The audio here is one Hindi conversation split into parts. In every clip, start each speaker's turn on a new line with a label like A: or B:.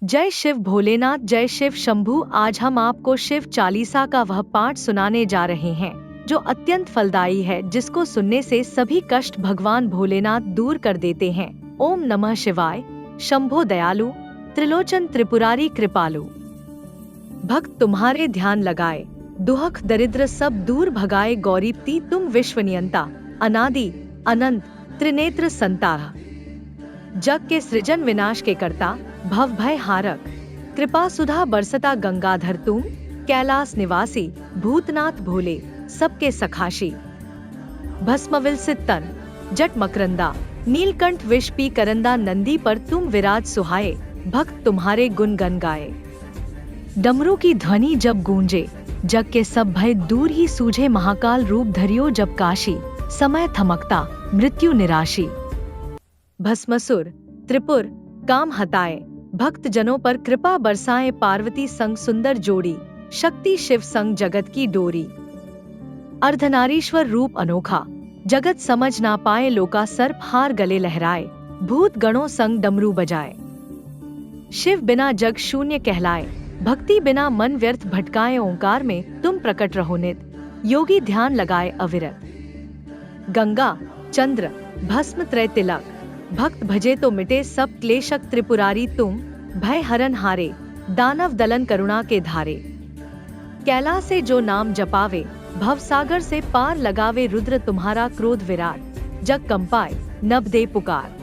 A: जय शिव भोलेनाथ, जय शिव शंभू। आज हम आपको शिव चालीसा का वह पाठ सुनाने जा रहे हैं जो अत्यंत फलदायी है, जिसको सुनने से सभी कष्ट भगवान भोलेनाथ दूर कर देते हैं। ओम नमः शिवाय। शंभो दयालु, त्रिलोचन त्रिपुरारी कृपालु। भक्त तुम्हारे ध्यान लगाए, दुख दरिद्र सब दूर भगाए। गौरीप्ति तुम विश्वनियंता, अनादि अनंत त्रिनेत्र संतार। जग के सृजन विनाश के कर्ता, भव भय हारक। कृपा सुधा बरसता गंगाधर तुम, कैलाश निवासी भूतनाथ भोले सबके सखाशी। भस्म विलसित तन, जट मकरंदा, नीलकंठ विष पी करंदा। नंदी पर तुम विराज सुहाए, भक्त तुम्हारे गुण गन गाए। डमरू की ध्वनि जब गूंजे, जग के सब भय दूर ही सूझे। महाकाल रूप धरियो जब काशी, समय थमकता मृत्यु निराशी। भस्मसुर त्रिपुर काम हटाए, भक्त जनों पर कृपा बरसाए। पार्वती संग सुंदर जोड़ी, शक्ति शिव संग जगत की डोरी। अर्धनारीश्वर रूप अनोखा, जगत समझ ना पाए। लोका सर्प हार गले लहराए, भूत गणों संग डमरू बजाए। शिव बिना जग शून्य कहलाए, भक्ति बिना मन व्यर्थ भटकाए। ओंकार में तुम प्रकट रहो नित, योगी ध्यान लगाए अविरत। गंगा चंद्र भस्म त्रय तिलक, भक्त भजे तो मिटे सब क्लेशक। त्रिपुरारी तुम भय हरन हारे, दानव दलन करुणा के धारे। कैलाश से जो नाम जपावे, भव सागर से पार लगावे। रुद्र तुम्हारा क्रोध विराट, जग कंपाए नभ दे पुकार।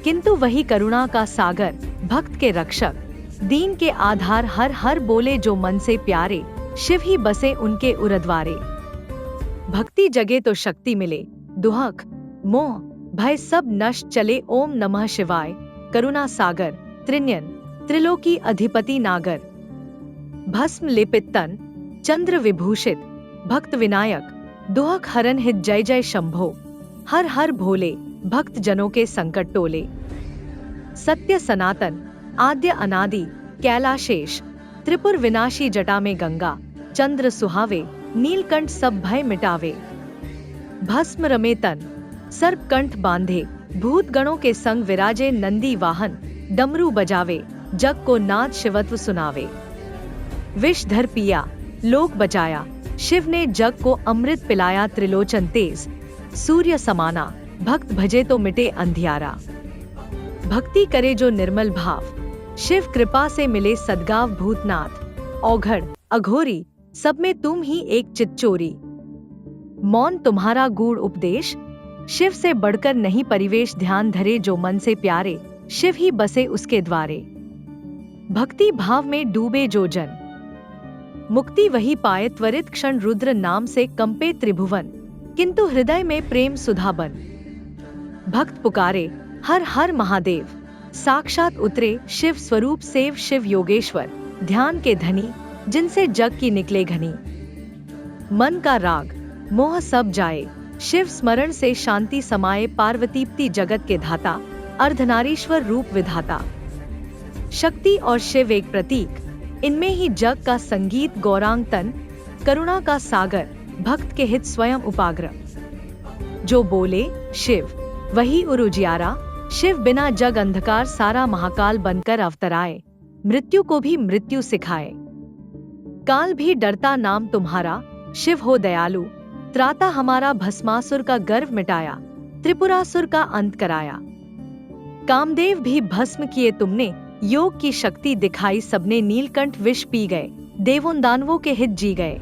A: किंतु वही करुणा का सागर, भक्त के रक्षक, दीन के आधार। हर हर बोले जो मन से प्यारे, शिव ही बसे उनके उरद्वारे। भक्ति जगे तो शक्ति मिले, दुहक मोह भय सब नष्ट चले। ओम नमः शिवाय। करुणा सागर त्रिनयन, त्रिलोकी अधिपति नागर। भस्म लेपित तन, चंद्र विभूषित, भक्त विनायक, दुहक हरन हित। जय जय शंभो, हर हर भोले, भक्त जनों के संकट टोले। सत्य सनातन, आद्य अनादि, कैलाशेश, त्रिपुर विनाशी। जटा में गंगा, चंद्र सुहावे, नीलकंठ सब भय मिटावे। भस्म रमे तन, सर्प कंठ बांधे, भूत गणों के संग विराजे। नंदी वाहन, डमरू बजावे, जग को नाद शिवत्व सुनावे। विष धर पिया, लोक बचाया, शिव ने जग को अमृत पिलाया। त्रिलोचन तेज, सूर्य समाना, भक्त भजे तो मिटे अंधियारा। भक्ति करे जो निर्मल भाव, शिव कृपा से मिले सद्गाव। भूतनाथ औघड़ अघोरी, सब में तुम ही एक चितचोरी। मौन तुम्हारा गूढ़ उपदेश, शिव से बढ़कर नहीं परिवेश। ध्यान धरे जो मन से प्यारे, शिव ही बसे उसके द्वारे। भक्ति भाव में डूबे जो जन, मुक्ति वही पाए त्वरित क्षण। रुद्र नाम से कंपे त्रिभुवन, किंतु हृदय में प्रेम सुधा बन। भक्त पुकारे हर हर महादेव, साक्षात उतरे शिव स्वरूप सेव। शिव योगेश्वर ध्यान के धनी, जिनसे जग की निकले घनी। मन का राग मोह सब जाए, शिव स्मरण से शांति समाये। पार्वतीप्ति जगत के धाता, अर्धनारीश्वर रूप विधाता। शक्ति और शिव एक प्रतीक, इनमें ही जग का संगीत। गौरांग तन, करुणा का सागर, भक्त के हित स्वयं उपाग्र। जो बोले शिव वही उजियारा, शिव बिना जग अंधकार सारा। महाकाल बनकर अवतराए, मृत्यु को भी मृत्यु सिखाए। काल भी डरता नाम तुम्हारा, शिव हो दयालु, त्राता हमारा। भस्मासुर का गर्व मिटाया, त्रिपुरासुर का अंत कराया। कामदेव भी भस्म किए तुमने, योग की शक्ति दिखाई सबने। नीलकंठ विष पी गए, देवों दानवों के हित जी गए।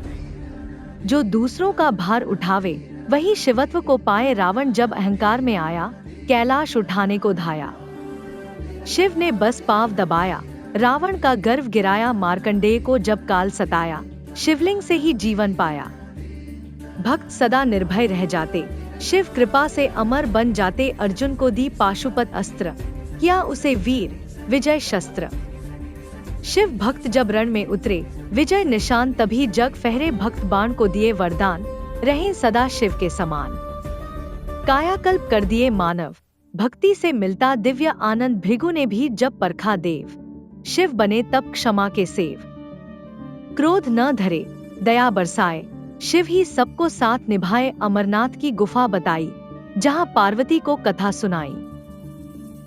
A: जो दूसरों का भार उठावे, वही शिवत्व को पाए। रावण जब अहंकार में आया, कैलाश उठाने को धाया। शिव ने बस पांव दबाया, रावण का गर्व गिराया। मार्कंडेय को जब काल सताया, शिवलिंग से ही जीवन पाया। भक्त सदा निर्भय रह जाते, शिव कृपा से अमर बन जाते। अर्जुन को दी पाशुपत अस्त्र, किया उसे वीर विजय शस्त्र। शिव भक्त जब रण में उतरे, विजय निशान तभी जग फहरे। भक्त बाण को दिए वरदान, रहें सदा शिव के समान। कायाकल्प कर दिए मानव, भक्ति से मिलता दिव्य आनंद। भृगु ने भी जब परखा देव, शिव बने तब क्षमा के सेव। क्रोध न धरे, दया बरसाए, शिव ही सबको साथ निभाए। अमरनाथ की गुफा बताई, जहां पार्वती को कथा सुनाई।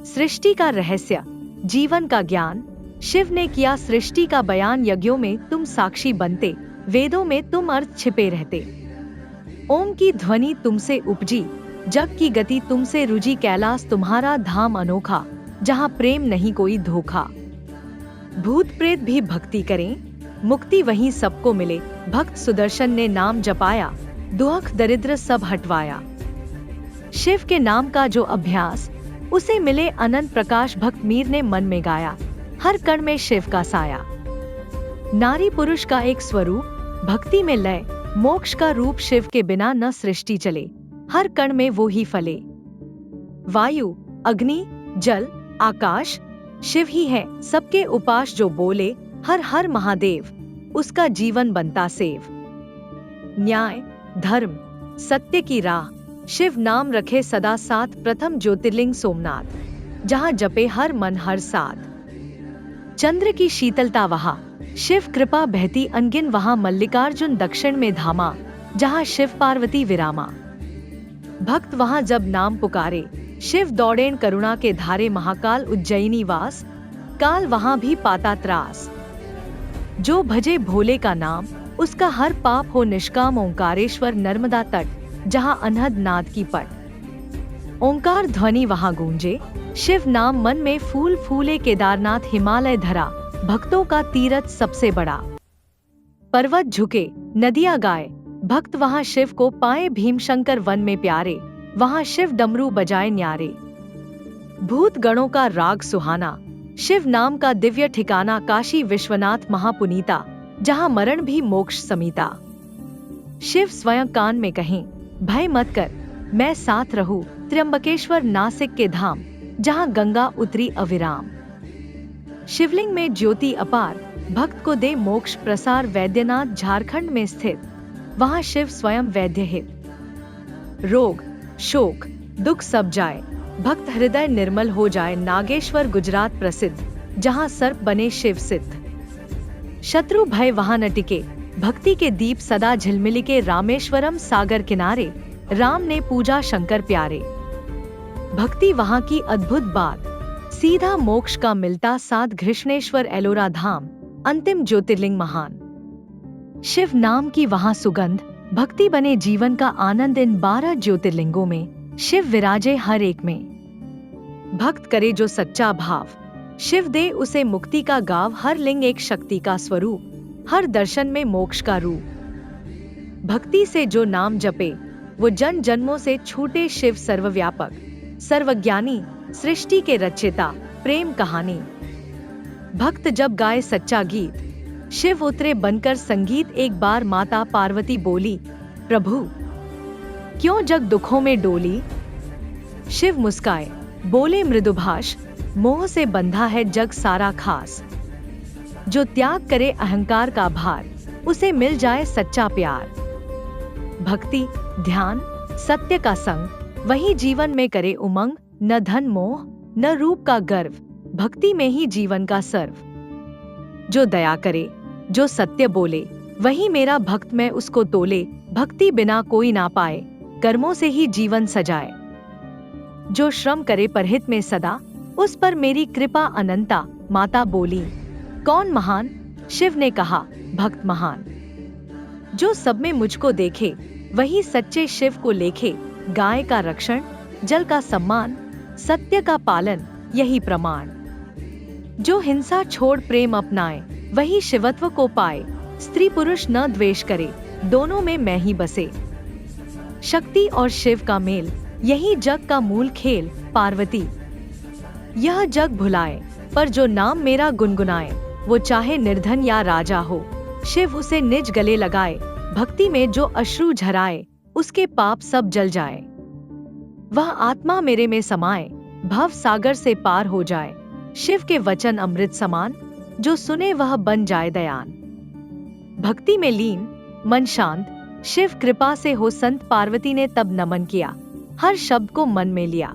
A: सृष्टि का रहस्य, जीवन का ज्ञान, शिव ने किया सृष्टि का बयान, यज्ञों में तुम साक्षी बनते, वेदों में तुम अर्थ छिपे रहते। ओम की ध्वनि तुमसे उपजी, जग की गति तुमसे रुजी, कैलाश तुम्हारा धाम अनोखा, जहाँ प्रेम नहीं कोई धोखा। भूत प्रेत भी भक्ति करें, मुक्ति वहीं सबको मिले, भक्त सुदर्शन ने नाम जपाया, दुख दरिद्र सब हटवाया। शिव के नाम का जो अभ्यास, उसे मिले अनंत प्रकाश, भक्त मीर ने मन में गाया, हर कण में शिव का साया। नारी पुरुष का एक स्वरूप, भक्ति में लय, मोक्ष का रूप, शिव के बिना न सृष्टि चले, हर कण में वो ही फले। वायु, अग्नि, जल, आकाश, शिव ही है सबके उपास, जो बोले हर हर महादेव, उसका जीवन बनता सेव। न्याय, धर्म, सत्य की राह, शिव नाम रखे सदा साथ, प्रथम ज्योतिर्लिंग सोमनाथ, जहाँ जपे हर मन हर साथ। चंद्र की शीतलता वहाँ, शिव कृपा बहती अनगिन, वहाँ मल्लिकार्जुन दक्षिण में धामा, जहाँ शिव पार्वती विरामा। भक्त वहाँ जब नाम पुकारे, शिव दौड़ेन करुणा के धारे, महाकाल उज्जैनी वास, काल वहाँ भी पाता त्रास। जो भजे भोले का नाम, उसका हर पाप हो निष्काम, ओंकारेश्वर नर्मदा तट, जहाँ अनहद नाद की पट। ओंकार ध्वनि वहाँ गूंजे, शिव नाम मन में फूल फूले, केदारनाथ हिमालय धरा, भक्तों का तीरथ सबसे बड़ा। पर्वत झुके, नदियाँ गाए, भक्त वहाँ शिव को पाए, भीमशंकर वन में प्यारे, वहाँ शिव डमरू बजाए न्यारे। भूत गणों का राग सुहाना, शिव नाम का दिव्य ठिकाना, काशी विश्वनाथ महापुनीता, जहाँ मरण भी मोक्ष समीता। शिव स्वयं कान में कहें, भय मत कर, मैं साथ रहूं, त्र्यंबकेश्वर नासिक के धाम, जहाँ गंगा उतरी अविराम। शिवलिंग में ज्योति अपार, भक्त को दे मोक्ष प्रसार, वैद्यनाथ झारखंड में स्थित, वहाँ शिव स्वयं वैद्य हित। रोग, शोक, दुख सब जाए, भक्त हृदय निर्मल हो जाए, नागेश्वर गुजरात प्रसिद्ध, जहाँ सर्प बने शिव सिद्ध। शत्रु भय वहाँ न टिके, भक्ति के दीप सदा झिलमिलिके, रामेश्वरम सागर किनारे, राम ने पूजा शंकर प्यारे। भक्ति वहाँ की अद्भुत बात, सीधा मोक्ष का मिलता साथ, घृष्णेश्वर एलोरा धाम, अंतिम ज्योतिर्लिंग महान। शिव नाम की वहाँ सुगंध, भक्ति बने जीवन का आनंद, इन 12 ज्योतिर्लिंगों में शिव विराजे हर एक में। भक्त करे जो सच्चा भाव, शिव दे उसे मुक्ति का गाव, हर लिंग एक शक्ति का स्वरूप, हर दर्शन में मोक्ष का रूप। भक्ति से जो नाम जपे, वो जन जन्मों से छूटे, शिव सर्वव्यापक, सर्वज्ञानी, सृष्टि के रचयिता, प्रेम कहानी। भक्त जब गाए सच्चा गीत, शिव उतरे बनकर संगीत, एक बार माता पार्वती बोली, प्रभु क्यों जग दुखों में डोली। शिव मुस्काए, बोले मृदुभाष, मोह से बंधा है जग सारा खास, जो त्याग करे अहंकार का भार, उसे मिल जाए सच्चा प्यार। भक्ति, ध्यान, सत्य का संग, वही जीवन में करे उमंग, न धन मोह न रूप का गर्व, भक्ति में ही जीवन का सर्व। जो दया करे, जो सत्य बोले, वही मेरा भक्त, मैं उसको तोले, भक्ति बिना कोई ना पाए, कर्मों से ही जीवन सजाए। जो श्रम करे परहित में सदा, उस पर मेरी कृपा अनंता, माता बोली, कौन महान। शिव ने कहा, भक्त महान। जो सब में मुझको देखे, वही सच्चे शिव को लेखे, गाय का रक्षण, जल का सम्मान, सत्य का पालन, यही प्रमाण। जो हिंसा छोड़ प्रेम अपनाए, वही शिवत्व को पाए, स्त्री पुरुष न द्वेष करे, दोनों में मैं ही बसे। शक्ति और शिव का मेल, यही जग का मूल खेल, पार्वती यह जग भुलाए, पर जो नाम मेरा गुनगुनाए, वो चाहे निर्धन या राजा हो, शिव उसे निज गले लगाए, भक्ति में जो अश्रु झराए, उसके पाप सब जल जाए। वह आत्मा मेरे में समाए, भव सागर से पार हो जाए, शिव के वचन अमृत समान, जो सुने वह बन जाए दयान। भक्ति में लीन, मन शांत, शिव कृपा से हो संत, पार्वती ने तब नमन किया, हर शब्द को मन में लिया।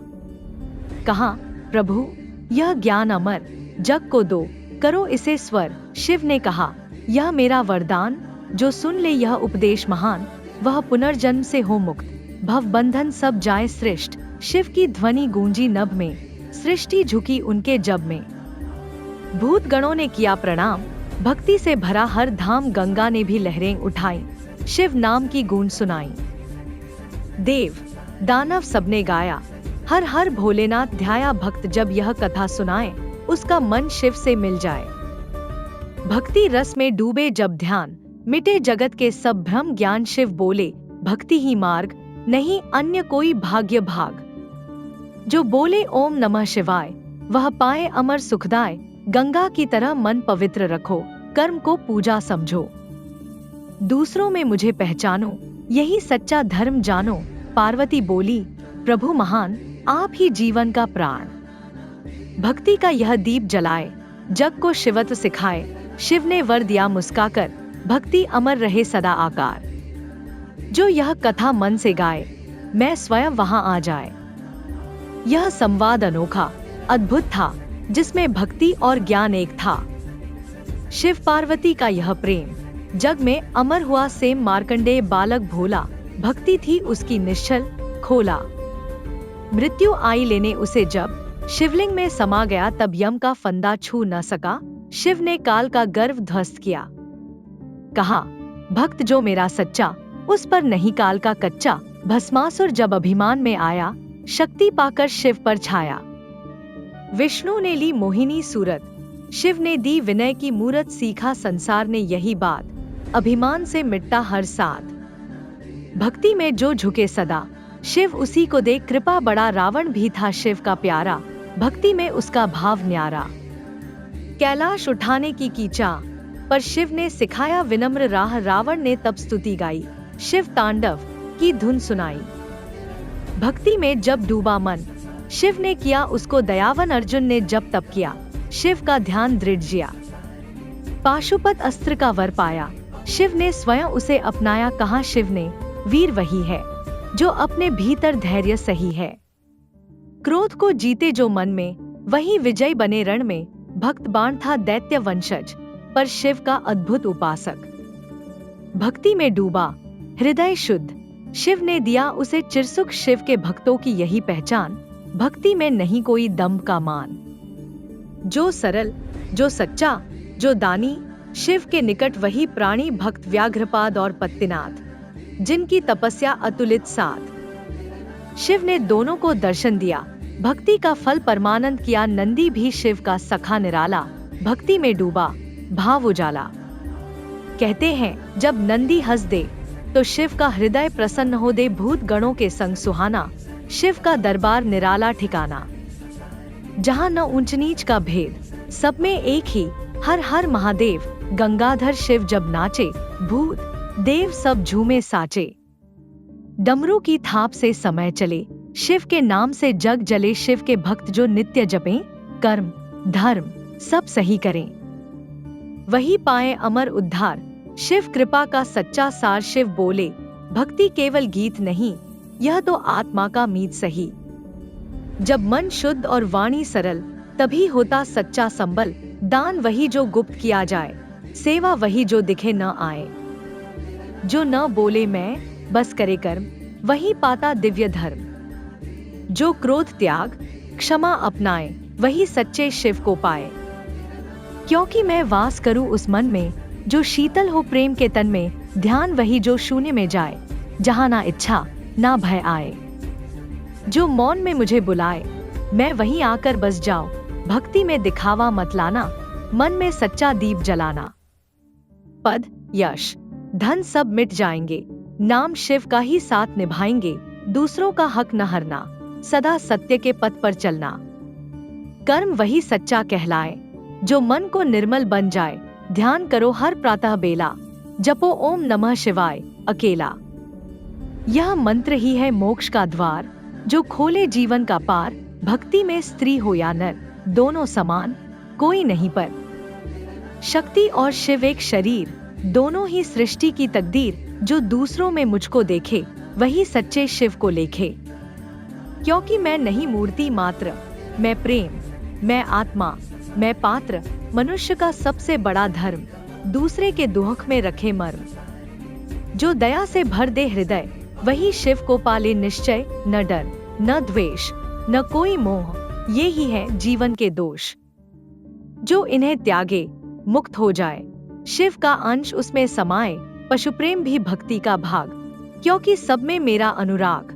A: कहा, प्रभु यह ज्ञान अमर, जग को दो, करो इसे स्वर। शिव ने कहा, यह मेरा वरदान, जो सुन ले यह उपदेश महान, वह पुनर्जन्म से हो मुक्त, भव बंधन सब जाए सृष्ट। शिव की ध्वनि गूंजी नभ में, सृष्टि झुकी उनके जब में। भूत गणों ने किया प्रणाम। भक्ति से भरा हर धाम गंगा ने भी लहरें उठाई, शिव नाम की गूंज सुनाई। देव दानव सबने गाया, हर हर भोलेनाथ ध्याया। भक्त जब यह कथा सुनाए, उसका मन शिव से मिल जाए। भक्ति रस में डूबे जब ध्यान, मिटे जगत के सब भ्रम ज्ञान। शिव बोले भक्ति ही मार्ग, नहीं अन्य कोई भाग्य भाग। जो बोले ओम नमः शिवाय, वह पाए अमर सुखदाय। गंगा की तरह मन पवित्र रखो, कर्म को पूजा समझो। दूसरों में मुझे पहचानो, यही सच्चा धर्म जानो। पार्वती बोली प्रभु महान, आप ही जीवन का प्राण। भक्ति का यह दीप जलाए, जग को शिवत्व सिखाए। शिव ने वर दिया मुस्काकर, भक्ति अमर रहे सदा आकार। जो यह कथा मन से गाए, मैं स्वयं वहां आ जाए। यह संवाद अनोखा अद्भुत था, जिसमें भक्ति और ज्ञान एक था। शिव पार्वती का यह प्रेम जग में अमर हुआ। सेम मार्कंडेय बालक भोला, भक्ति थी उसकी निश्चल खोला। मृत्यु आई लेने उसे जब, शिवलिंग में समा गया तब यम का फंदा छू न सका। शिव ने काल का गर्व ध्वस्त किया, कहा भक्त जो मेरा सच्चा, उस पर नहीं काल का कच्चा। भस्मासुर जब अभिमान में आया, शक्ति पाकर शिव पर छाया। विष्णु ने ली मोहिनी सूरत, शिव ने दी विनय की मूरत। सीखा संसार ने यही बात, अभिमान से मिटता हर साथ। भक्ति में जो झुके सदा, शिव उसी को दे कृपा। बड़ा रावण भी था शिव का प्यारा, भक्ति में उसका भाव न्यारा। कैलाश उठाने की चाह, पर शिव ने सिखाया विनम्र राह। रावण ने तब स्तुति गाई, शिव तांडव की धुन सुनाई। भक्ति में जब डूबा मन, शिव ने किया उसको दयावन। अर्जुन ने जब तप किया, शिव का ध्यान दृढ़ जिया। पाशुपत अस्त्र का वर पाया, शिव ने स्वयं उसे अपनाया। कहा शिव ने वीर वही है, जो अपने भीतर धैर्य सही है। क्रोध को जीते जो मन में, वही विजय बने रण में। भक्त बाण था दैत्य वंशज, पर शिव का अद्भुत उपासक। भक्ति में डूबा हृदय शुद्ध, शिव ने दिया उसे चिरसुख। शिव के भक्तों की यही पहचान, भक्ति में नहीं कोई दंभ का मान। जो सरल, जो सच्चा, जो दानी, शिव के निकट वही प्राणी। भक्त व्याघ्रपाद और पत्तिनाथ, जिनकी तपस्या अतुलित साथ। शिव ने दोनों को दर्शन दिया, भक्ति का फल परमानंद किया। नंदी भी शिव का सखा निराला, भक्ति में डूबा भाव उजाला। कहते हैं जब नंदी हंस दे, तो शिव का हृदय प्रसन्न हो दे। भूत गणों के संग सुहाना, शिव का दरबार निराला ठिकाना। जहाँ न ऊंच नीच का भेद, सब में एक ही हर हर महादेव। गंगाधर शिव जब नाचे, भूत देव सब झूमे साचे। डमरू की थाप से समय चले, शिव के नाम से जग जले। शिव के भक्त जो नित्य जपें, कर्म धर्म सब सही करें, वही पाए अमर उद्धार। शिव कृपा का सच्चा सार। शिव बोले भक्ति केवल गीत नहीं, यह तो आत्मा का मीत सही। जब मन शुद्ध और वाणी सरल, तभी होता सच्चा संबल। दान वही जो गुप्त किया जाए, सेवा वही जो दिखे न आए। जो न बोले मैं, बस करे कर्म, वही पाता दिव्य धर्म। जो क्रोध त्याग, क्षमा अपनाए, वही सच्चे शिव को पाए। क्योंकि मैं वास करूं उस मन में, जो शीतल हो प्रेम के तन में। ध्यान वही जो शून्य में जाए, जहां ना इच्छा ना भय आए। जो मौन में मुझे बुलाए, मैं वहीं आकर बस जाऊं। भक्ति में दिखावा मत लाना, मन में सच्चा दीप जलाना। पद यश धन सब मिट जाएंगे, नाम शिव का ही साथ निभाएंगे। दूसरों का हक न हरना, सदा सत्य के पथ पर चलना। कर्म वही सच्चा कहलाए, जो मन को निर्मल बन जाए। ध्यान करो हर प्रातः बेला, जपो ओम नमः शिवाय अकेला। यह मंत्र ही है मोक्ष का द्वार, जो खोले जीवन का पार। भक्ति में स्त्री हो या नर, दोनों समान, कोई नहीं पर। शक्ति और शिव एक शरीर, दोनों ही सृष्टि की तकदीर। जो दूसरों में मुझको देखे, वही सच्चे शिव को लेखे। क्योंकि मैं नहीं मूर्ति मात्र, मैं प्रेम, मैं आत्मा, मैं पात्र। मनुष्य का सबसे बड़ा धर्म, दूसरे के दुख में रखे मर्म। जो दया से भर दे हृदय, वही शिव को पाले निश्चय। न डर न द्वेष न कोई मोह, ये ही है जीवन के दोष। जो इन्हें त्यागे मुक्त हो जाए, शिव का अंश उसमें समाए, पशु प्रेम भी भक्ति का भाग, क्योंकि सब में मेरा अनुराग।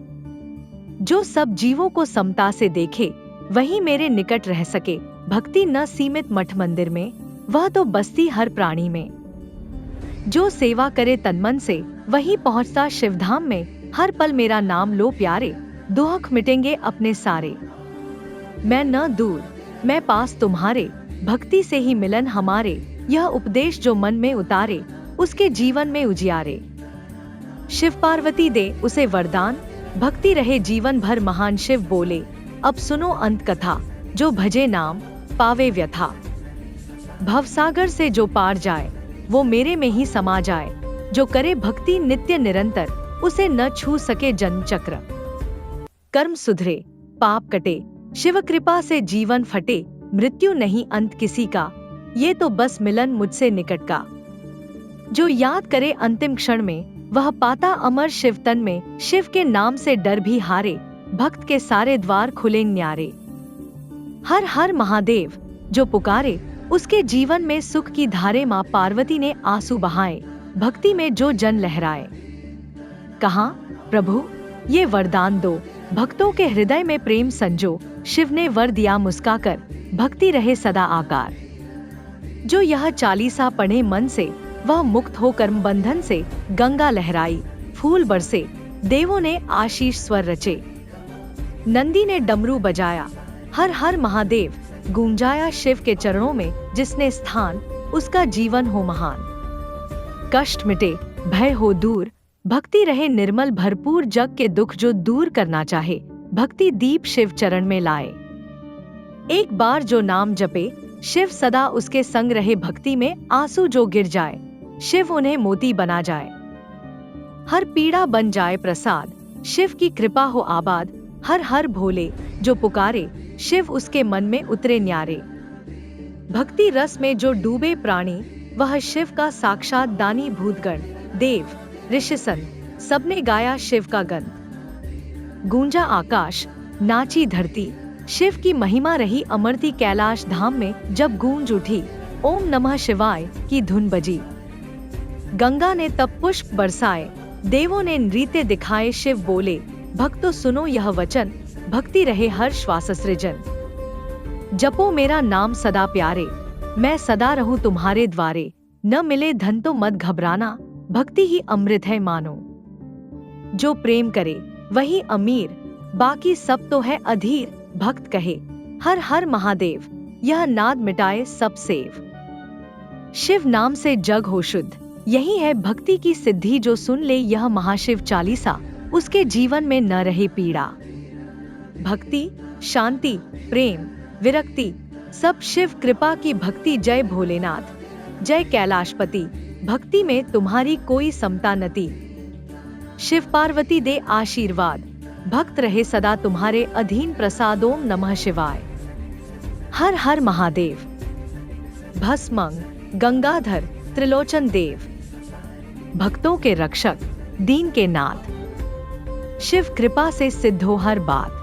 A: जो सब जीवों को समता से देखे, वही मेरे निकट रह सके। भक्ति न सीमित मठ मंदिर में, वह तो बसती हर प्राणी में। जो सेवा करे तनमन से, वही पहुँचता शिवधाम में। हर पल मेरा नाम लो प्यारे, दुख मिटेंगे अपने सारे। मैं न दूर, मैं पास तुम्हारे, भक्ति से ही मिलन हमारे। यह उपदेश जो मन में उतारे, उसके जीवन में उजियारे। शिव पार्वती दे उसे वरदान, भक्ति रहे जीवन भर। महान शिव बोले, अब सुनो अंत कथा, जो भजे नाम पावे व्यथा। भवसागर से जो पार जाए, वो मेरे में ही समा जाए। जो करे भक्ति नित्य निरंतर, उसे न छू सके जन्म चक्र। कर्म सुधरे, पाप कटे, शिव कृपा से जीवन फटे। मृत्यु नहीं अंत किसी का, ये तो बस मिलन मुझसे निकट का। जो याद करे अंतिम क्षण में, वह पाता अमर शिव तन में। शिव के नाम से डर भी हारे, भक्त के सारे द्वार खुले न्यारे। हर हर महादेव जो पुकारे, उसके जीवन में सुख की धारे। माँ पार्वती ने आंसू बहाए, भक्ति में जो जन लहराए। कहा, प्रभु ये वरदान दो, भक्तों के हृदय में प्रेम संजो। शिव ने वर दिया मुस्काकर, भक्ति रहे सदा आकार। जो यह चालीसा पढ़े मन से, वह मुक्त हो कर्म बंधन से। गंगा लहराई, फूल बरसे, देवों ने आशीष स्वर रचे। नंदी ने डमरू बजाया, हर हर महादेव गूंजाया। शिव के चरणों में जिसने स्थान, उसका जीवन हो महान। कष्ट मिटे, भय हो दूर, भक्ति रहे निर्मल भरपूर। जग के दुख जो दूर करना चाहे, भक्ति दीप शिव चरण में लाए। एक बार जो नाम जपे, शिव सदा उसके संग रहे। भक्ति में आंसू जो गिर जाए, शिव उन्हें मोती बना जाए। हर पीड़ा बन जाए प्रसाद, शिव की कृपा हो आबाद। हर हर भोले जो पुकारे, शिव उसके मन में उतरे न्यारे। भक्ति रस में जो डूबे प्राणी, वह शिव का साक्षात दानी। भूतगण देव ऋषिसन सबने गाया शिव का गंध। गूंजा आकाश, नाची धरती, शिव की महिमा रही अमरती। कैलाश धाम में जब गूंज उठी, ओम नमः शिवाय की धुन बजी। गंगा ने तब पुष्प बरसाए, देवों ने नृत्य दिखाए। शिव बोले, भक्तों सुनो यह वचन, भक्ति रहे हर श्वास सृजन। जपो मेरा नाम सदा प्यारे, मैं सदा रहूं तुम्हारे द्वारे। न मिले धन तो मत घबराना, भक्ति ही अमृत है मानो। जो प्रेम करे वही अमीर, बाकी सब तो है अधीर। भक्त कहे, हर हर महादेव, यह नाद मिटाए सब सेव। शिव नाम से जग हो शुद्ध, यही है भक्ति की सिद्धि। जो सुन ले यह महाशिव चालीसा, उसके जीवन में न रहे पीड़ा। भक्ति, शांति, प्रेम, विरक्ति, सब शिव कृपा की भक्ति। जय भोलेनाथ, जय कैलाशपति, भक्ति में तुम्हारी कोई समता नती। शिव पार्वती दे आशीर्वाद, भक्त रहे सदा तुम्हारे अधीन। प्रसाद ओम नमः शिवाय। हर हर महादेव। भस्मंग गंगाधर त्रिलोचन देव, भक्तों के रक्षक, दीन के नाथ। शिव कृपा से सिद्ध हो हर बात।